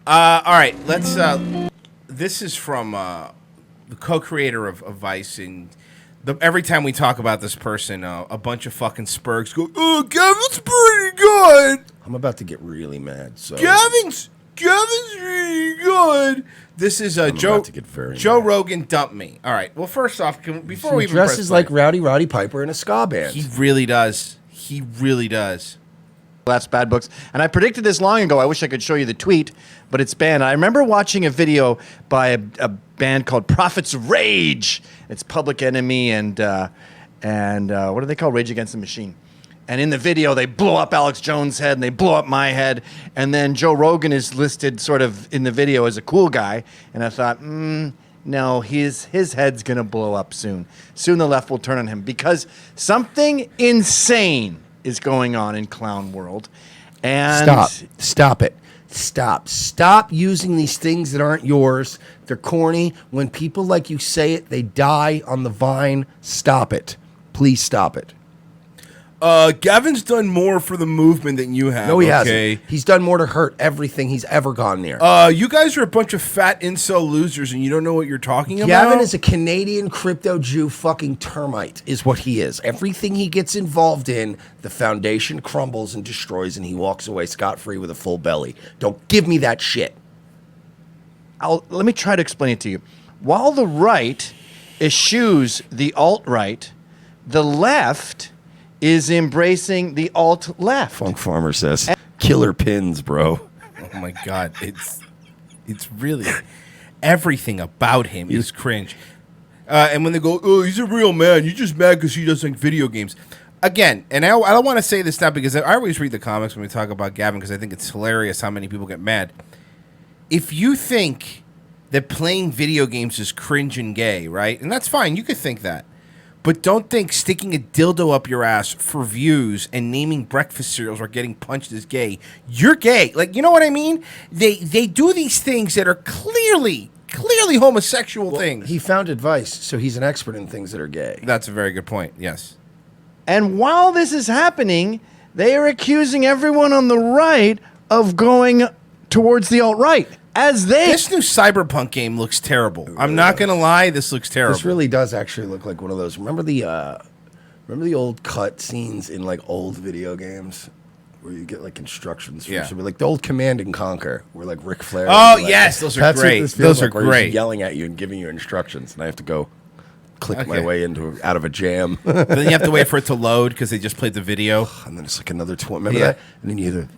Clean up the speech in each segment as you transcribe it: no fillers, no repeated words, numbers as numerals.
All right, let's. This is from the co-creator of Vice, and every time we talk about this person, a bunch of fucking spurgs go, "Oh, Gavin's pretty good." I'm about to get really mad. So Gavin's really good. This is Joe Rogan dumped me. All right. Well, first off, before we even dresses like Rowdy Piper in a ska band. He really does. He really does. That's bad books. And I predicted this long ago. I wish I could show you the tweet, but it's banned. I remember watching a video by a band called Prophets of Rage. It's Public Enemy and what do they call Rage Against the Machine? And in the video, they blow up Alex Jones' head and they blow up my head. And then Joe Rogan is listed sort of in the video as a cool guy. And I thought, no, his head's going to blow up soon. Soon the left will turn on him because something insane is going on in clown world. And Stop it. Stop using these things that aren't yours. They're corny. When people like you say it, they die on the vine. Stop it. Please stop it. Gavin's done more for the movement than you have. No, he hasn't. He's done more to hurt everything he's ever gone near. You guys are a bunch of fat incel losers, and you don't know what you're talking about? Gavin is a Canadian crypto Jew fucking termite, is what he is. Everything he gets involved in, the foundation crumbles and destroys, and he walks away scot-free with a full belly. Don't give me that shit. Let me try to explain it to you. While the right eschews the alt-right, the left is embracing the alt-left. Funk Farmer says, killer pins, bro. Oh, my God. It's really... Everything about him is cringe. And when they go, oh, he's a real man. You're just mad because he doesn't like video games. Again, and I don't want to say this now because I always read the comics when we talk about Gavin because I think it's hilarious how many people get mad. If you think that playing video games is cringe and gay, right? And that's fine. You could think that. But don't think sticking a dildo up your ass for views and naming breakfast cereals or getting punched is gay. You're gay. Like, you know what I mean? They do these things that are clearly homosexual things. He founded Vice, so he's an expert in things that are gay. That's a very good point, yes. And while this is happening, they are accusing everyone on the right of going towards the alt-right. This new Cyberpunk game looks terrible. I'm not gonna lie, this looks terrible. This really does actually look like one of those. Remember the old cut scenes in like old video games where you get like instructions from somebody, like the old Command and Conquer, where like Ric Flair. Oh yes, those are great. Those are great. He's yelling at you and giving you instructions, and I have to go click my way out of a jam. Then you have to wait for it to load because they just played the video, and then it's like another 20. Remember that? And then you hear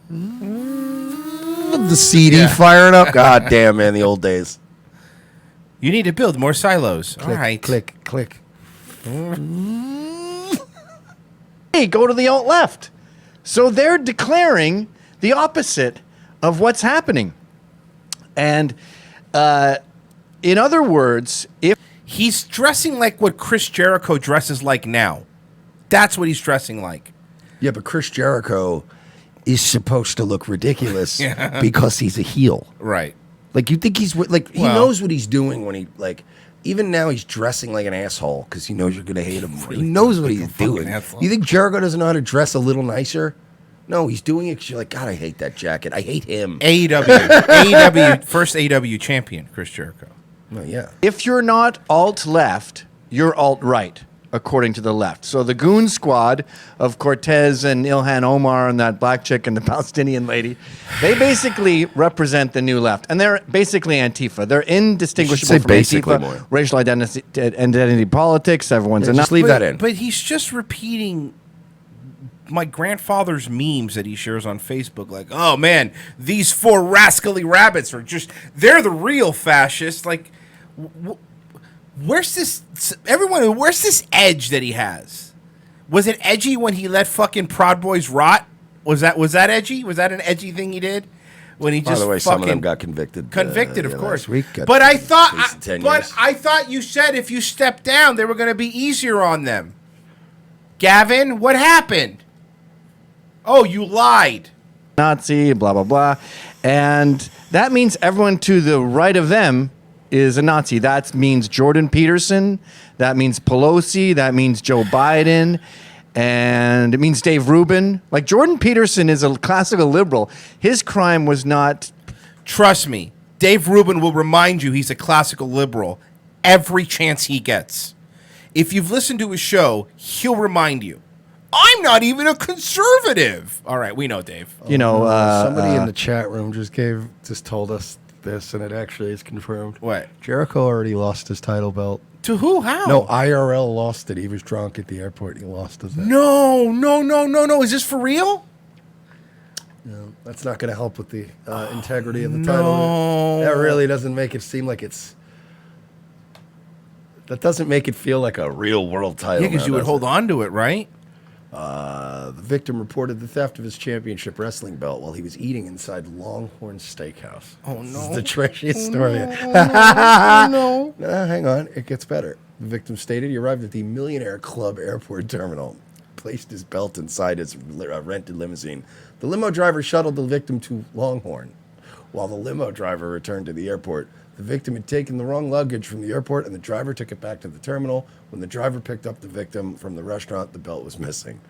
the CD firing up. God damn, man, the old days. You need to build more silos. Click, all right. Click. Hey, go to the alt-left. So they're declaring the opposite of what's happening. And in other words, if he's dressing like what Chris Jericho dresses like now, that's what he's dressing like. Yeah, but Chris Jericho is supposed to look ridiculous because he's a heel. Right. Like, you think he knows what he's doing when he, like, even now he's dressing like an asshole because he knows you're going to hate him. He knows what he's doing. Asshole. You think Jericho doesn't know how to dress a little nicer? No, he's doing it because you're like, God, I hate that jacket. I hate him. AEW, first AEW champion, Chris Jericho. Oh, yeah. If you're not alt-left, you're alt-right, according to the left. So the goon squad of Cortez and Ilhan Omar and that black chick and the Palestinian lady, they basically represent the new left. And they're basically Antifa. They're indistinguishable from Antifa. More. Racial identity politics, everyone's just leave that in. But he's just repeating my grandfather's memes that he shares on Facebook. Like, oh, man, these four rascally rabbits are they're the real fascists. Like, where's this edge that he has? Was it edgy when he let fucking Proud Boys rot? Was that edgy? Was that an edgy thing he did? When he just by the way, some of them got convicted. Of course. Week, but I thought you said if you stepped down, they were going to be easier on them. Gavin, what happened? Oh, you lied. Nazi, blah, blah, blah. And that means everyone to the right of them is a Nazi. That means Jordan Peterson. That means Pelosi. That means Joe Biden. And it means Dave Rubin. Like, Jordan Peterson is a classical liberal. His crime was not Trust me, Dave Rubin will remind you he's a classical liberal every chance he gets. If you've listened to his show, he'll remind you. I'm not even a conservative. All right, we know, Dave. Somebody in the chat room just told us this, and it actually is confirmed. What? Jericho already lost his title belt. To who? How? No, IRL lost it. He was drunk at the airport. And he lost it. No. Is this for real? No, that's not going to help with the integrity of the title. That really doesn't make it seem like it's. That doesn't make it feel like a real world title. Yeah, because you would hold on to it, right? The victim reported the theft of his championship wrestling belt while he was eating inside Longhorn Steakhouse. Oh, no. This is the trashiest story. No. Hang on. It gets better. The victim stated he arrived at the Millionaire Club airport terminal, placed his belt inside his rented limousine. The limo driver shuttled the victim to Longhorn. While the limo driver returned to the airport, the victim had taken the wrong luggage from the airport, and the driver took it back to the terminal. When the driver picked up the victim from the restaurant, the belt was missing.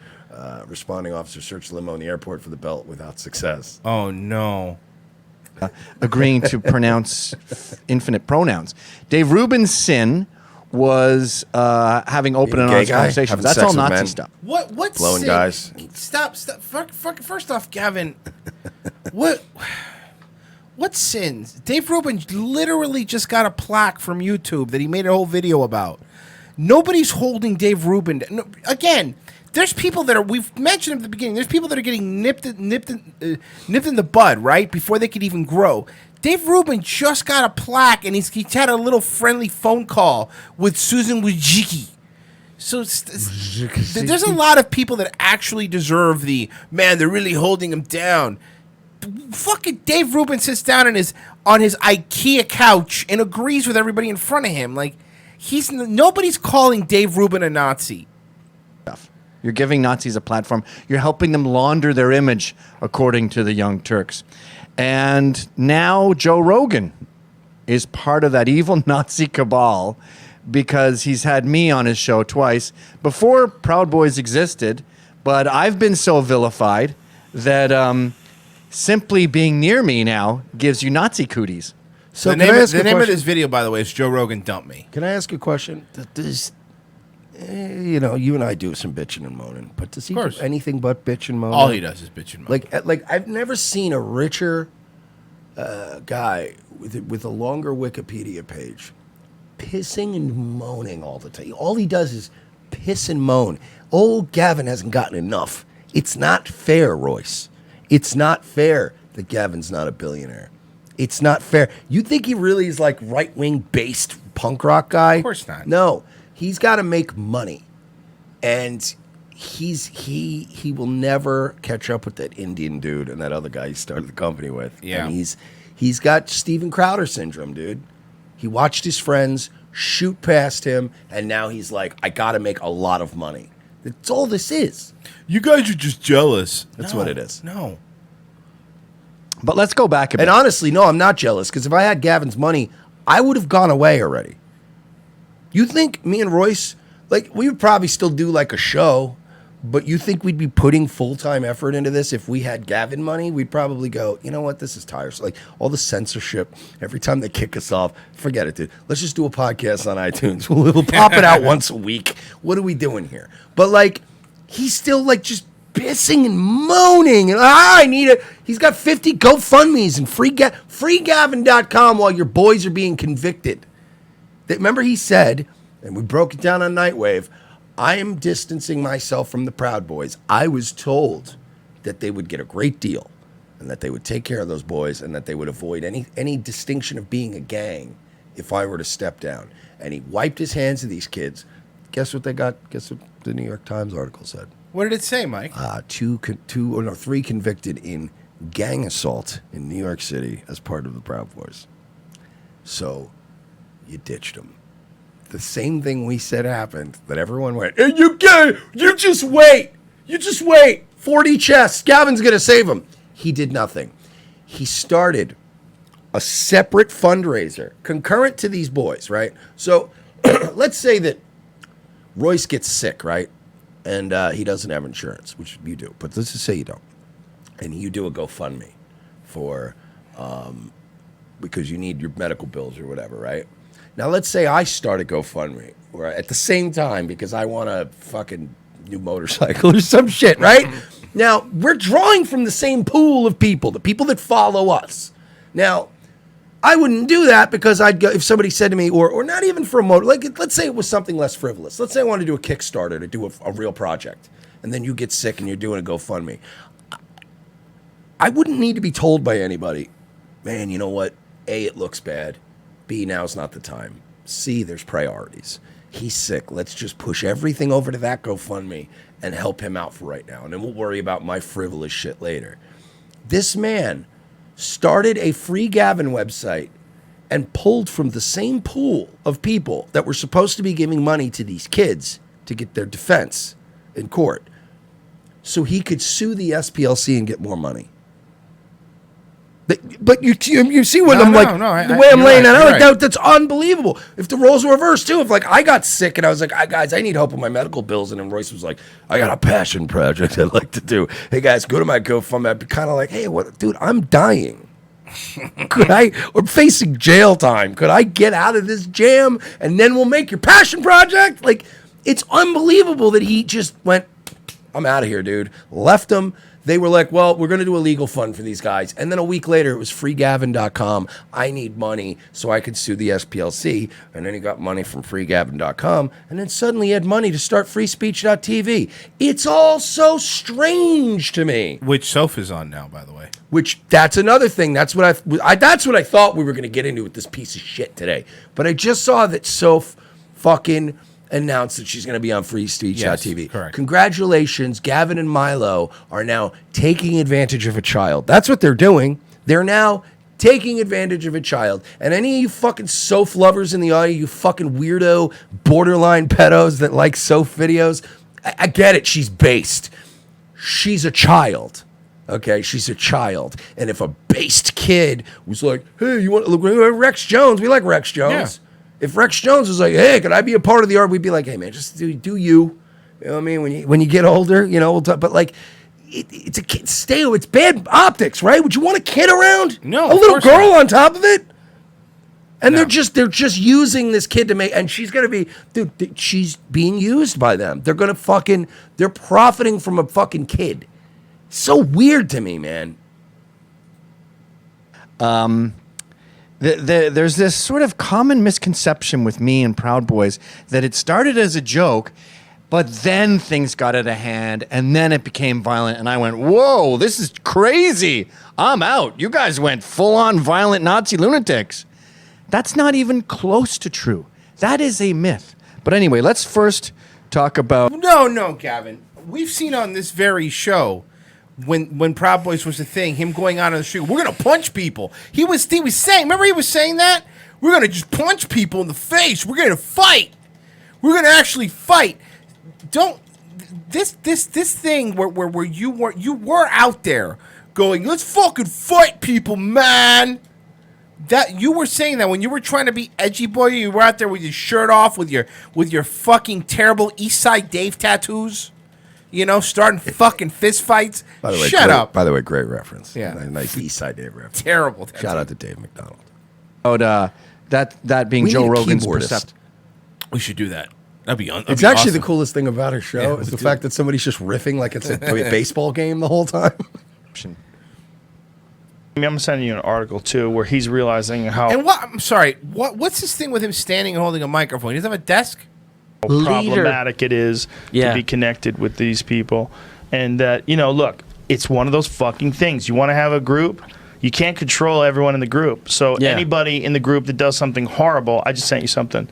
Responding officers searched the limo in the airport for the belt without success. Oh, no. Agreeing to pronounce infinite pronouns. Dave Rubin's sin was having open Being and a gay honest guy, conversations. having That's sex all with Nazi men. stuff. What Blowing sin- guys. Stop. First off, Gavin, what sins? Dave Rubin literally just got a plaque from YouTube that he made a whole video about. Nobody's holding Dave Rubin. No, again, there's people that are. We've mentioned at the beginning. There's people that are getting nipped in the bud, right, before they could even grow. Dave Rubin just got a plaque, and he's had a little friendly phone call with Susan Wojcicki. So there's a lot of people that actually deserve the man. They're really holding him down. Fucking Dave Rubin sits down on his IKEA couch and agrees with everybody in front of him. Like nobody's calling Dave Rubin a Nazi. You're giving Nazis a platform. You're helping them launder their image, according to the Young Turks. And now Joe Rogan is part of that evil Nazi cabal because he's had me on his show twice before Proud Boys existed. But I've been so vilified that simply being near me now gives you Nazi cooties. So the name of this video, by the way, is Joe Rogan Dump Me. Can I ask a question? Does you and I do some bitching and moaning, but does he do anything but bitch and moan? All he does is bitch and moan. Like I've never seen a richer guy with a longer Wikipedia page pissing and moaning all the time. All he does is piss and moan. Old Gavin hasn't gotten enough. It's not fair, Royce. It's not fair that Gavin's not a billionaire. It's not fair. You think he really is like right-wing based punk rock guy? Of course not. No. He's got to make money. And he will never catch up with that Indian dude and that other guy he started the company with. Yeah. And he's got Steven Crowder syndrome, dude. He watched his friends shoot past him, and now he's like, I got to make a lot of money. That's all this is. You guys are just jealous. That's what it is. No. But let's go back a bit. And honestly, no, I'm not jealous, because if I had Gavin's money, I would have gone away already. You think me and Royce, like, we would probably still do like a show, but you think we'd be putting full-time effort into this if we had Gavin money? We'd probably go, you know what, this is tiresome. Like, all the censorship, every time they kick us off, forget it, dude. Let's just do a podcast on iTunes. We'll pop it out once a week. What are we doing here? But, like, he's still, like, just pissing and moaning. And, I need it. He's got 50 GoFundMes and freegavin.com while your boys are being convicted. Remember he said, and we broke it down on Nightwave, I am distancing myself from the Proud Boys. I was told that they would get a great deal and that they would take care of those boys and that they would avoid any distinction of being a gang if I were to step down. And he wiped his hands of these kids. Guess what they got? Guess what the New York Times article said? What did it say, Mike? 3 convicted in gang assault in New York City as part of the Proud Boys. So you ditched them. The same thing we said happened, that everyone went, hey, you gay, you just wait. 40 chests, Gavin's going to save him. He did nothing. He started a separate fundraiser concurrent to these boys, right? So let's say that Royce gets sick, right? And he doesn't have insurance, which you do. But let's just say you don't. And you do a GoFundMe for because you need your medical bills or whatever, right? Now, let's say I start a GoFundMe or at the same time because I want a fucking new motorcycle or some shit, right? Now, we're drawing from the same pool of people, the people that follow us. Now, I wouldn't do that because I'd go, if somebody said to me, or not even for a motor, like let's say it was something less frivolous. Let's say I want to do a Kickstarter to do a real project, and then you get sick and you're doing a GoFundMe. I wouldn't need to be told by anybody, man, you know what? A, it looks bad. B, now's not the time. C, there's priorities. He's sick. Let's just push everything over to that GoFundMe and help him out for right now. And then we'll worry about my frivolous shit later. This man started a free Gavin website and pulled from the same pool of people that were supposed to be giving money to these kids to get their defense in court so he could sue the SPLC and get more money. But you see what I'm like, the way I'm laying that out, like that's unbelievable. If the roles were reversed too, if like I got sick and I was like, guys, I need help with my medical bills, and then Royce was like, I got a passion project I'd like to do. Hey guys, go to my GoFundMe. I'd be kind of like, hey, what, dude, I'm dying. Could I, or facing jail time? Could I get out of this jam and then we'll make your passion project? Like, it's unbelievable that he just went, I'm out of here, dude. Left them. They were like, well, we're going to do a legal fund for these guys. And then a week later, it was freegavin.com. I need money so I could sue the SPLC. And then he got money from freegavin.com. And then suddenly he had money to start freespeech.tv. It's all so strange to me. Which Soph is on now, by the way. Which, that's another thing. That's what that's what I thought we were going to get into with this piece of shit today. But I just saw that Soph fucking announced that she's going to be on freespeech.tv. Yes, correct. Congratulations, Gavin and Milo are now taking advantage of a child. That's what they're doing. They're now taking advantage of a child. And any of you fucking Soph lovers in the audience, you fucking weirdo borderline pedos that like Soph videos, I get it. She's based. She's a child. Okay, she's a child. And if a based kid was like, hey, you want to look Rex Jones? We like Rex Jones. Yeah. If Rex Jones was like, hey, could I be a part of the art? We'd be like, hey, man, just do you. You know what I mean? When you get older, you know, we'll talk. But like, it's a kid. It's bad optics, right? Would you want a kid around? No, a little girl not. on top of it. And no. they're just using this kid to make. And she's gonna be, dude. She's being used by them. They're gonna they're profiting from a fucking kid. So weird to me, man. There's this sort of common misconception with me and Proud Boys that it started as a joke, but then things got out of hand, and then it became violent, and I went, whoa, this is crazy. I'm out. You guys went full-on violent Nazi lunatics. That's not even close to true. That is a myth. But anyway, let's first talk about... No, Gavin. We've seen on this very show... When Proud Boys was a thing, him going out on the street, we're gonna punch people. He was saying, remember he was saying that? We're gonna just punch people in the face. We're gonna fight. We're gonna actually fight. Don't this thing where you were out there going, let's fucking fight people, man. That you were saying that when you were trying to be edgy boy, you were out there with your shirt off, with your fucking terrible East Side Dave tattoos. You know, starting fucking fist fights. By the way, Shut up. By the way, great reference. Yeah. Nice East Side Dave reference. Terrible. Shout out to Dave McDonald. That being We Joe need a Rogan's keyboardist. percept. We should do that. That'd be It's actually the coolest thing about her show is the do. fact that somebody's just riffing like it's a baseball game the whole time. I'm sending you an article too where he's realizing how And what? I'm sorry. What's this thing with him standing and holding a microphone? He doesn't have a desk. problematic it is to be connected with these people. And that, look, it's one of those fucking things. You want to have a group, you can't control everyone in the group. So anybody in the group that does something horrible, I just sent you something.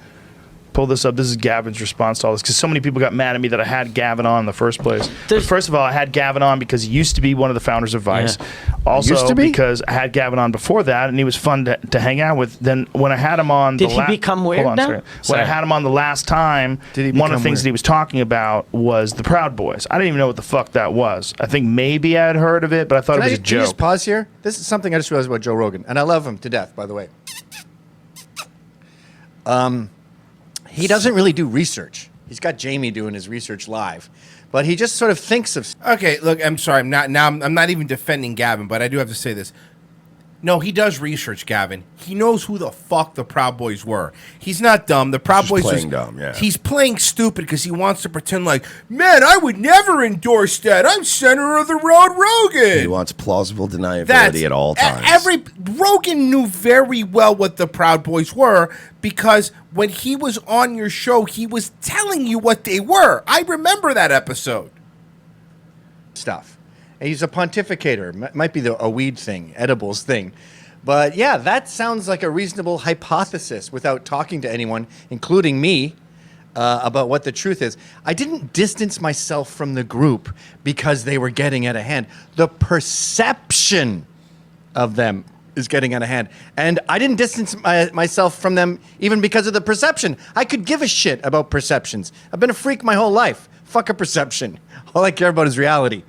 Pull this up. This is Gavin's response to all this because so many people got mad at me that I had Gavin on in the first place. But first of all, I had Gavin on because he used to be one of the founders of Vice. Also, because I had Gavin on before that, and he was fun to hang out with. Then when I had him on, did he become weird now? When I had him on the last time, one of the things that he was talking about was the Proud Boys. I didn't even know what the fuck that was. I think maybe I had heard of it, but I thought it was a joke. Can you just pause here? This is something I just realized about Joe Rogan, and I love him to death, by the way. He doesn't really do research. He's got Jamie doing his research live, but he just sort of thinks of. Okay, look, I'm sorry. I'm not even defending Gavin, but I do have to say this. No, he does research, Gavin. He knows who the fuck the Proud Boys were. He's not dumb. The Proud Boys playing dumb, yeah. He's playing stupid because he wants to pretend like, man, I would never endorse that. I'm center of the road Rogan. He wants plausible deniability at all times. Rogan knew very well what the Proud Boys were because when he was on your show, he was telling you what they were. I remember that episode. Stuff. And he's a pontificator. Might be a weed thing, edibles thing. But yeah, that sounds like a reasonable hypothesis without talking to anyone, including me, about what the truth is. I didn't distance myself from the group because they were getting out of hand. The perception of them is getting out of hand. And I didn't distance myself from them even because of the perception. I could give a shit about perceptions. I've been a freak my whole life. Fuck a perception. All I care about is reality.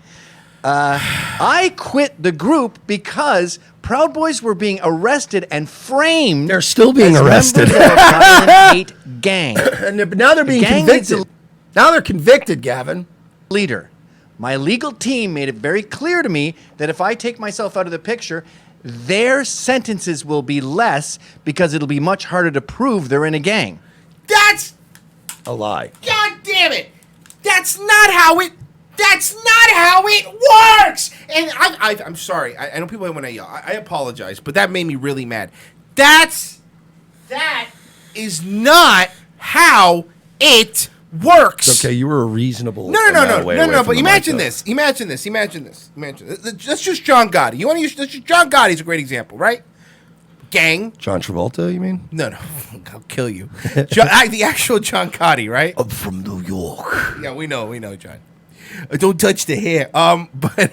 I quit the group because Proud Boys were being arrested and framed. They're still being arrested. Members of a violent hate gang. And now they're being convicted. Now they're convicted, Gavin. Leader. My legal team made it very clear to me that if I take myself out of the picture, their sentences will be less because it'll be much harder to prove they're in a gang. That's a lie. God damn it. That's not how it works. And I'm sorry. I know people want to yell. I apologize, but that made me really mad. That is not how it works. It's okay, you were a reasonable. No. But imagine this. That's just John Gotti. You want to use John Gotti's a great example, right? Gang. John Travolta, you mean? No, I'll kill you. The actual John Gotti, right? I'm from New York. Yeah, we know, John. Don't touch the hair. But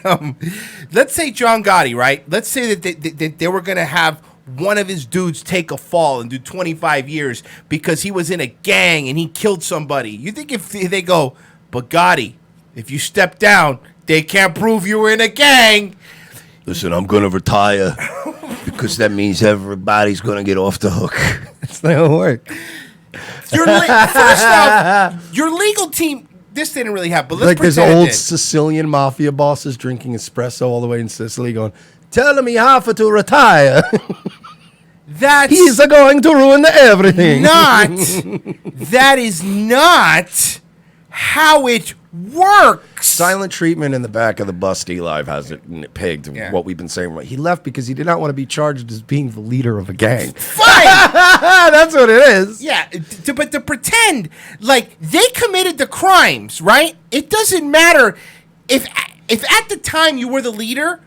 let's say John Gotti, right? Let's say that they were going to have one of his dudes take a fall and do 25 years because he was in a gang and he killed somebody. You think if they go, but Gotti, if you step down, they can't prove you were in a gang. Listen, I'm going to retire because that means everybody's going to get off the hook. That's not how it works. First off, your legal team... This didn't really happen, but let's like pretend there's old Sicilian mafia bosses drinking espresso all the way in Sicily going, telling me how to retire. He's going to ruin everything. That is not how it works. Silent treatment in the back of the bus Live has it pegged what we've been saying. He left because he did not want to be charged as being the leader of a gang. Fine. That's what it is. Yeah, but to pretend like they committed the crimes, right? It doesn't matter if at the time you were the leader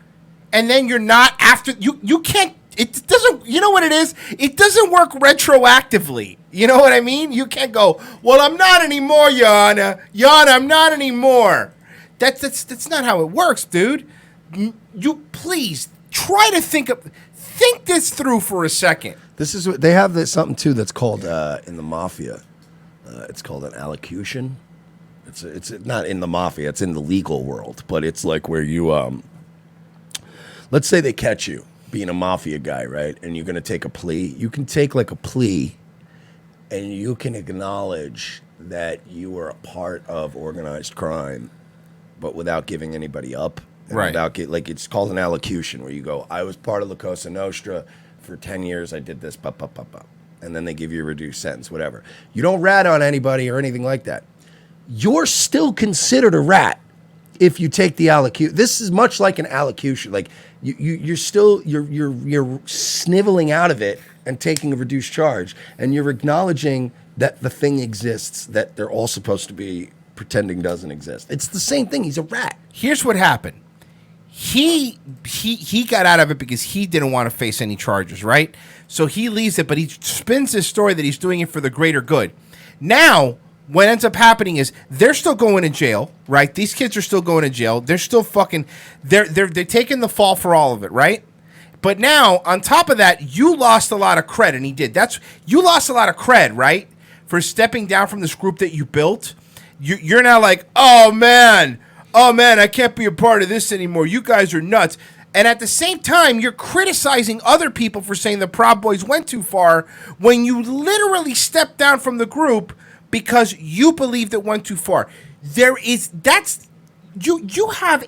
and then you're not after you can't. It doesn't. You know what it is? It doesn't work retroactively. You know what I mean? You can't go, well, I'm not anymore, Your Honor. Your Honor, I'm not anymore. That's not how it works, dude. You please try to think this through for a second. This is what they have. Something too that's called in the mafia. It's called an allocution. It's not in the mafia. It's in the legal world, but it's like where you let's say they catch you being a mafia guy, right? And you're going to take a plea. You can take like a plea and you can acknowledge that you were a part of organized crime, but without giving anybody up. Right. Without it's called an allocution where you go, I was part of La Cosa Nostra for 10 years. I did this, and then they give you a reduced sentence, whatever. You don't rat on anybody or anything like that. You're still considered a rat if you take the allocution. This is much like an allocution. Like you're still sniveling out of it and taking a reduced charge, and you're acknowledging that the thing exists that they're all supposed to be pretending doesn't exist. It's the same thing. He's a rat. Here's what happened. He got out of it because he didn't want to face any charges, right? So he leaves it, but he spins this story that he's doing it for the greater good. Now, what ends up happening is they're still going to jail, right? These kids are still going to jail. They're still they're taking the fall for all of it, right? But now, on top of that, you lost a lot of cred, and he did. You lost a lot of cred, right? For stepping down from this group that you built. You're now like, oh man, I can't be a part of this anymore. You guys are nuts. And at the same time, you're criticizing other people for saying the Proud Boys went too far when you literally stepped down from the group because you believed it went too far. You have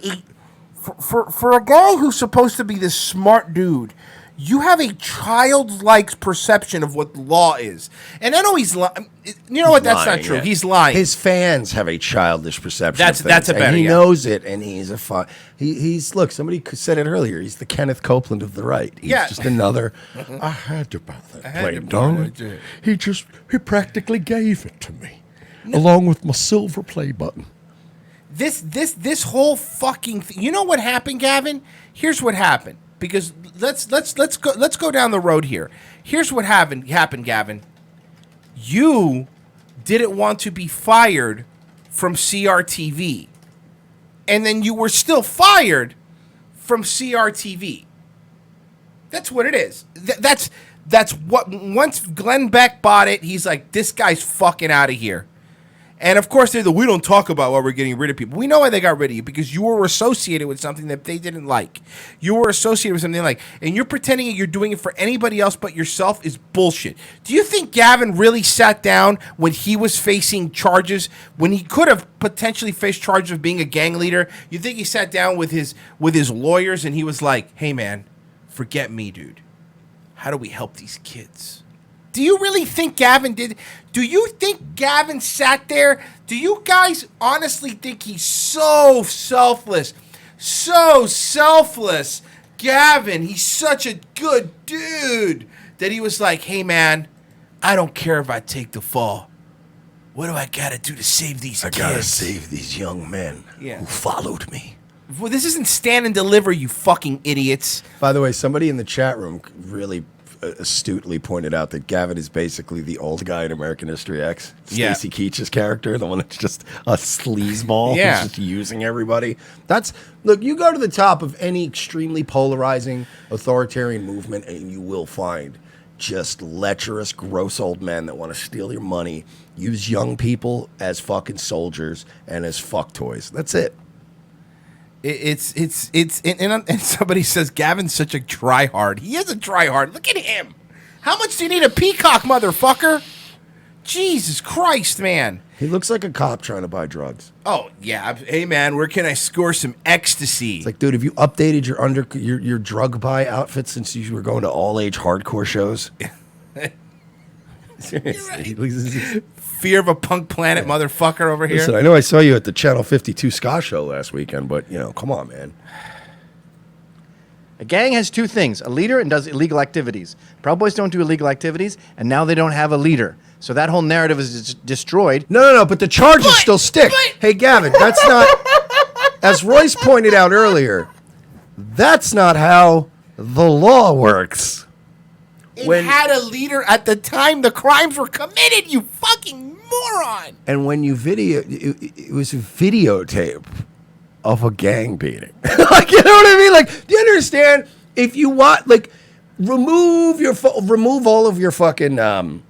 for a guy who's supposed to be this smart dude, You have a childlike perception of what the law is. And I know he's lying. You know what? That's lying, not true. yeah. He's lying. His fans have a childish perception. That's a better. And he yeah. knows it, and he's a he's look. Somebody said it earlier. He's the Kenneth Copeland of the right. He's just another. I had to buy that plane, darling. He practically gave it to me, along with my silver play button. This whole fucking thing. You know what happened, Gavin? Here's what happened. Because let's go down the road here. Here's what happened, Gavin. You didn't want to be fired from CRTV, and then you were still fired from CRTV. That's what it is. That's what. Once Glenn Beck bought it, he's like, this guy's fucking out of here. And of course, we don't talk about why we're getting rid of people. We know why they got rid of you, because you were associated with something that they didn't like. You were associated with something and you're pretending that you're doing it for anybody else but yourself is bullshit. Do you think Gavin really sat down when he was facing charges, when he could have potentially faced charges of being a gang leader? You think he sat down with his lawyers and he was like, hey man, forget me, dude. How do we help these kids? Do you really think Gavin did? Do you think Gavin sat there? Do you guys honestly think he's so selfless? So selfless. Gavin, he's such a good dude that he was like, hey man, I don't care if I take the fall. What do I got to do to save these kids? I got to save these young men who followed me. Well, this isn't Stand and Deliver, you fucking idiots. By the way, somebody in the chat room really astutely pointed out that Gavin is basically the old guy in American History X. Stacy Keach's character, the one that's just a sleazeball who's just using everybody. Look, you go to the top of any extremely polarizing authoritarian movement and you will find just lecherous, gross old men that want to steal your money, use young people as fucking soldiers and as fuck toys. That's it. And somebody says Gavin's such a tryhard. He is a tryhard. Look at him. How much do you need a peacock, motherfucker? Jesus Christ, man. He looks like a cop trying to buy drugs. Oh yeah. Hey man, where can I score some ecstasy? It's like, dude, have you updated your drug buy outfit since you were going to all age hardcore shows? Seriously. Right. Fear of a Punk Planet motherfucker over here. Listen, I know I saw you at the Channel 52 ska show last weekend, but, come on, man. A gang has two things: a leader and does illegal activities. Proud Boys don't do illegal activities, and now they don't have a leader. So that whole narrative is destroyed. No, but the charges still stick. Hey, Gavin, that's not, as Royce pointed out earlier, that's not how the law works. It had a leader at the time the crimes were committed, you fucking moron. And when you it was a videotape of a gang beating. Like, you know what I mean? Like, do you understand? If you want, like, remove all of your fucking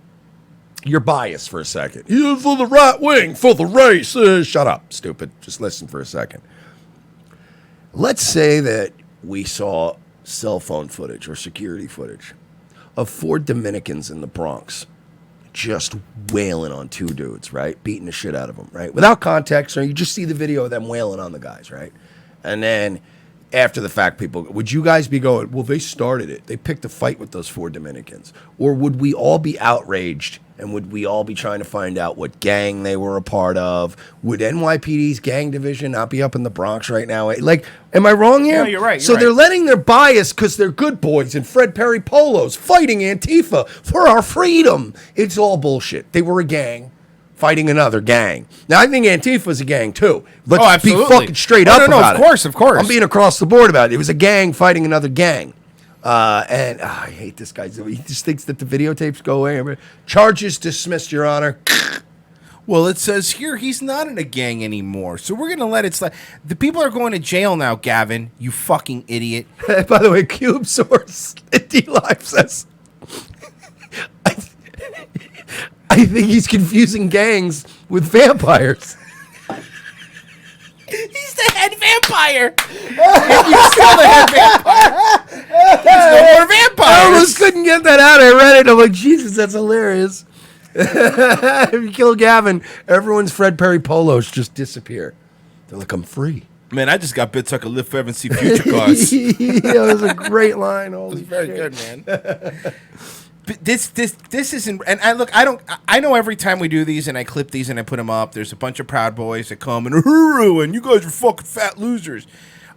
your bias for a second. You're for the right wing, for the race. Shut up, stupid. Just listen for a second. Let's say that we saw cell phone footage or security footage of 4 Dominicans in the Bronx just wailing on 2 dudes, right? Beating the shit out of them, right? Without context, or you just see the video of them wailing on the guys, right? And then after the fact, people, would you guys be going, well, they started it. They picked a fight with those 4 Dominicans. Or would we all be outraged and would we all be trying to find out what gang they were a part of? Would NYPD's gang division not be up in the Bronx right now? Like, am I wrong here? No, you're right. So they're letting their bias, because they're good boys in Fred Perry polos, fighting Antifa for our freedom. It's all bullshit. They were a gang fighting another gang. Now, I think Antifa's a gang, too. Let's be fucking straight up about it. Of course. I'm being across the board about it. It was a gang fighting another gang. I hate this guy. He just thinks that the videotapes go away. Charges dismissed, Your Honor. Well, it says here he's not in a gang anymore, so we're going to let it slide. The people are going to jail now, Gavin, you fucking idiot. By the way, Cube Source D-Live says, I think he's confusing gangs with vampires. He's the head vampire. If you're still the head vampire, there's no more vampires. I almost couldn't get that out. I read it. I'm like, Jesus, that's hilarious. If you kill Gavin, everyone's Fred Perry polos just disappear. They're like, I'm free. Man, I just got bit so I could live forever and see future cars. That was a great line. It was very good, man. This isn't. And I know every time we do these and I clip these and I put them up, there's a bunch of Proud Boys that come and you guys are fucking fat losers.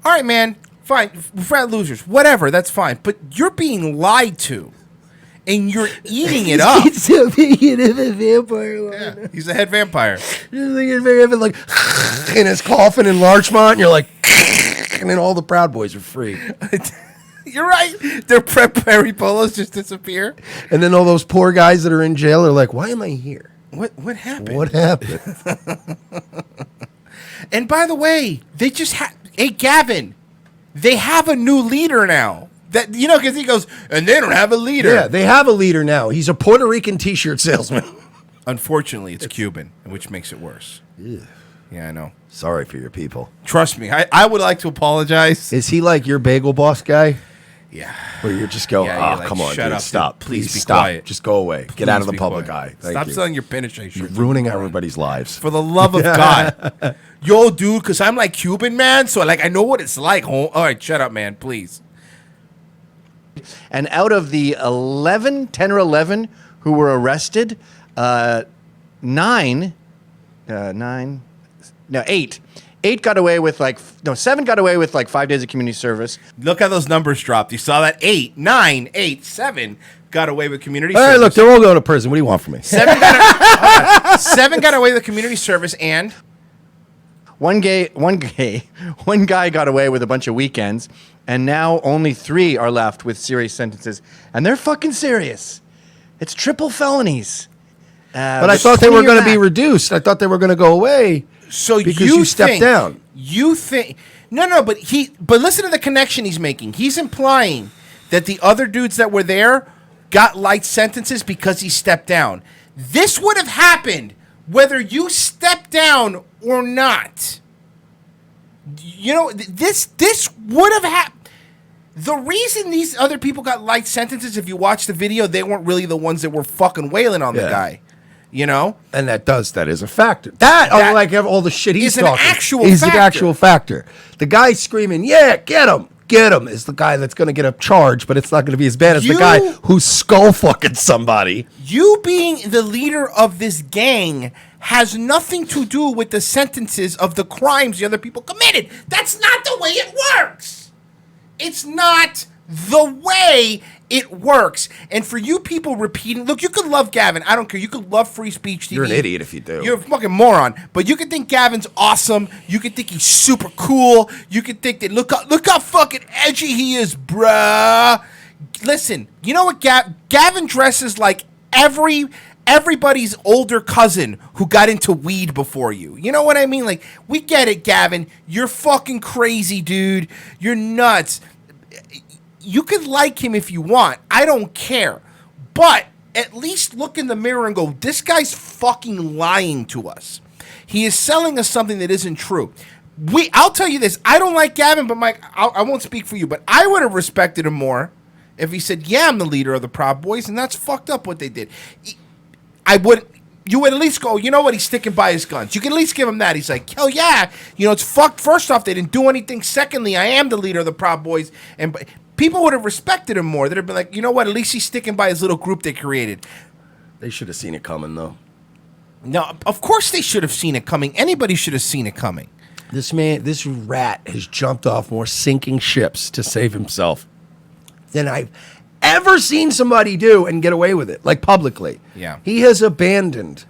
All right, man, fine, fat losers, whatever, that's fine. But you're being lied to, and you're eating it up. He's so big of a vampire. Yeah, he's a head vampire. Like in his coffin in Larchmont, and you're like, and then all the Proud Boys are free. You're right. Their Perry polos just disappear. And then all those poor guys that are in jail are like, why am I here? What happened? What happened? And by the way, they just hey, Gavin, they have a new leader now. That because he goes, and they don't have a leader. Yeah, they have a leader now. He's a Puerto Rican T-shirt salesman. Unfortunately, it's Cuban, which makes it worse. Ugh. Yeah, I know. Sorry for your people. Trust me, I would like to apologize. Is he like your bagel boss guy? Yeah. Where you just go, come on, shut dude, up, stop. Please be stop. quiet. Just go away. Get out of the public eye. Stop selling your penetration. You're ruining everybody's lives. For the love of God. Yo, dude, because I'm like Cuban, man, so I know what it's like. All right, shut up, man, please. And out of the 10 or 11 who were arrested, 8 got away with 7 got away with 5 days of community service. Look how those numbers dropped. You saw that? 8, 9, 8, 7 got away with community service. All right, look, they're all going to prison. What do you want from me? 7 got away with community service, and one guy got away with a bunch of weekends, and now only 3 are left with serious sentences, and they're fucking serious. It's triple felonies. But I thought they were going to be reduced. I thought they were going to go away. So because you stepped down. You think but listen to the connection he's making. He's implying that the other dudes that were there got light sentences because he stepped down. This would have happened whether you stepped down or not. This would have happened. The reason these other people got light sentences, if you watch the video, they weren't really the ones that were fucking wailing on the guy. And that is a factor. That unlike all the shit he's talking, is an actual factor. The guy screaming, "Yeah, get him," is the guy that's going to get a charge, but it's not going to be as bad as the guy who's skull fucking somebody. You being the leader of this gang has nothing to do with the sentences of the crimes the other people committed. That's not the way it works. It's not the way it works. And for you people repeating, look, you could love Gavin. I don't care. You could love free speech TV. You're an idiot if you do. You're a fucking moron. But you could think Gavin's awesome. You could think he's super cool. You could think that look how fucking edgy he is, bruh. Listen, you know what? Gavin dresses like everybody's older cousin who got into weed before you. You know what I mean? Like, we get it, Gavin. You're fucking crazy, dude. You're nuts. You could like him if you want. I don't care. But at least look in the mirror and go, this guy's fucking lying to us. He is selling us something that isn't true. I'll tell you this. I don't like Gavin, but Mike, I won't speak for you, but I would have respected him more if he said, yeah, I'm the leader of the Proud Boys, and that's fucked up what they did. You would at least go, you know what, he's sticking by his guns. You can at least give him that. He's like, hell yeah, it's fucked. First off, they didn't do anything. Secondly, I am the leader of the Proud Boys. And people would have respected him more. They'd have been like, you know what, at least he's sticking by his little group they created. They should have seen it coming, though. No, of course they should have seen it coming. Anybody should have seen it coming. This rat has jumped off more sinking ships to save himself than I've ever seen somebody do and get away with it, like publicly. Yeah. He has abandoned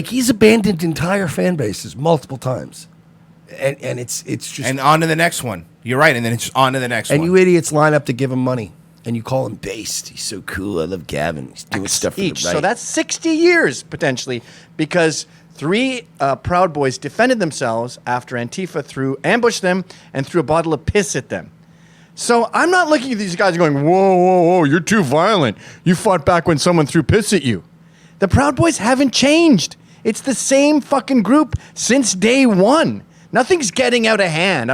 he's abandoned entire fan bases multiple times. And it's just... And on to the next one. You're right, and then it's just on to the next one. And you idiots line up to give him money. And you call him based. He's so cool. I love Gavin. He's doing stuff for the right. So that's 60 years, potentially, because 3 Proud Boys defended themselves after Antifa ambushed them and threw a bottle of piss at them. So I'm not looking at these guys going, whoa, you're too violent. You fought back when someone threw piss at you. The Proud Boys haven't changed. It's the same fucking group since day one. Nothing's getting out of hand.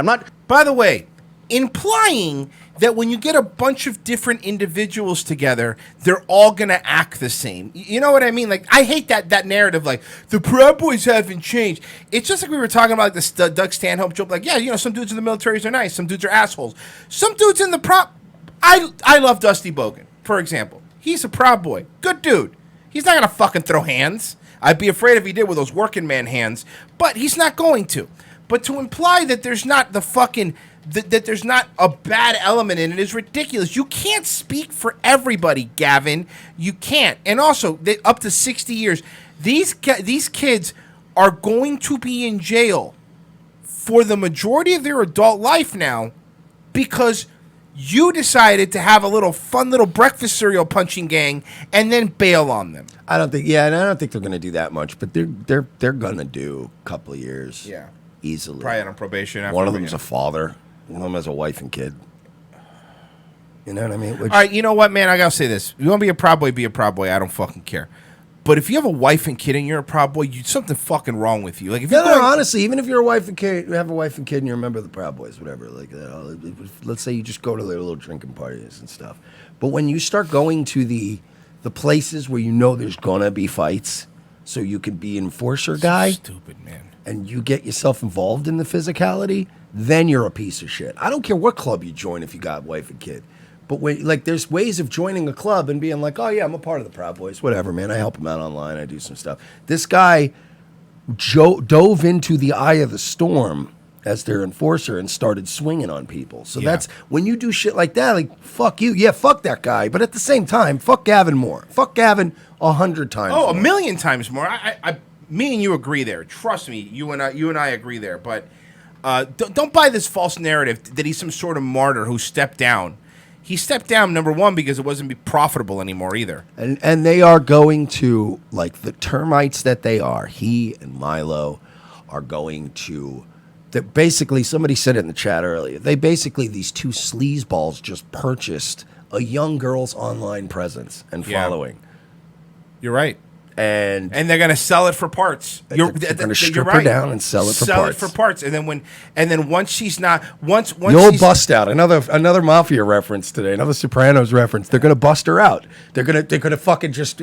By the way, implying that when you get a bunch of different individuals together, they're all gonna act the same. You know what I mean? Like, I hate that narrative. Like, the Proud Boys haven't changed. It's just like we were talking about, like the Doug Stanhope joke. Like, yeah, you know, some dudes in the militaries are nice, some dudes are assholes. Some dudes in the I love Dusty Bogan, for example. He's a Proud Boy, good dude. He's not gonna fucking throw hands. I'd be afraid if he did with those working man hands, but he's not going to. But to imply that there's not the fucking that there's not a bad element in it is ridiculous. You can't speak for everybody, Gavin. You can't. And also, up to 60 years, these kids are going to be in jail for the majority of their adult life now because you decided to have a fun little breakfast cereal punching gang and then bail on them. I don't think they're going to do that much, but they're going to do a couple of years. Yeah. Easily. Probably on probation. One of them's a father. One of them has a wife and kid. You know what I mean? All right, you know what, man? I got to say this. You want to be a Proud Boy, be a Proud Boy. I don't fucking care. But if you have a wife and kid and you're a Proud Boy, something fucking wrong with you. Like, if honestly, even if you're a wife and kid, you have a wife and kid and you're a member of the Proud Boys, whatever, like let's say you just go to their little drinking parties and stuff. But when you start going to the places where you know there's gonna be fights, so you can be enforcer guy, stupid man, and you get yourself involved in the physicality, then you're a piece of shit. I don't care what club you join if you got wife and kid. But there's ways of joining a club and being like, oh yeah, I'm a part of the Proud Boys, whatever, man. I help them out online. I do some stuff. This guy dove into the eye of the storm as their enforcer and started swinging on people. So that's when you do shit like that. Like, fuck you, yeah, fuck that guy. But at the same time, fuck Gavin more. Fuck Gavin 100 times. Oh, more. a million times more. Me and you agree there. Trust me, you and I agree there. But don't buy this false narrative that he's some sort of martyr who stepped down. He stepped down, number one, because it wasn't profitable anymore either. And they are going to, like the termites that they are, he and Milo are going to, basically, somebody said it in the chat earlier, these two sleazeballs just purchased a young girl's online presence and following. You're right. And they're gonna sell it for parts. They're gonna strip her down and sell it for parts. And then once she's not once the old bust out. Another Mafia reference today. Another Sopranos reference. They're gonna bust her out. They're gonna fucking just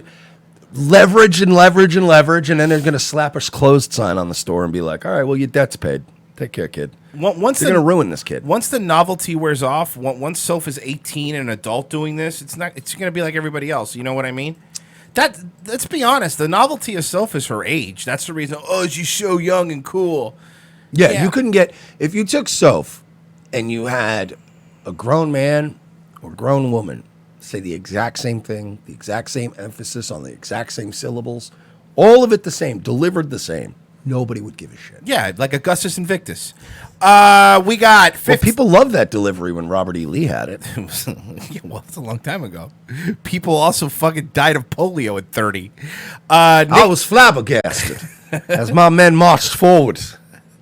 leverage, and then they're gonna slap a closed sign on the store and be like, all right, well, your debt's paid. Take care, kid. They're gonna ruin this kid. Once the novelty wears off, once Soph is 18 and an adult doing this, it's gonna be like everybody else. You know what I mean? Let's be honest. The novelty of Soph is her age. That's the reason. Oh, she's so young and cool. Yeah, you couldn't get if you took Soph and you had a grown man or grown woman say the exact same thing, the exact same emphasis on the exact same syllables, all of it the same, delivered the same. Nobody would give a shit. Yeah, like Augustus Invictus. We got 50. Well, people loved that delivery when Robert E. Lee had it. Well, it's a long time ago. People also fucking died of polio at 30. I was flabbergasted as my men marched forward.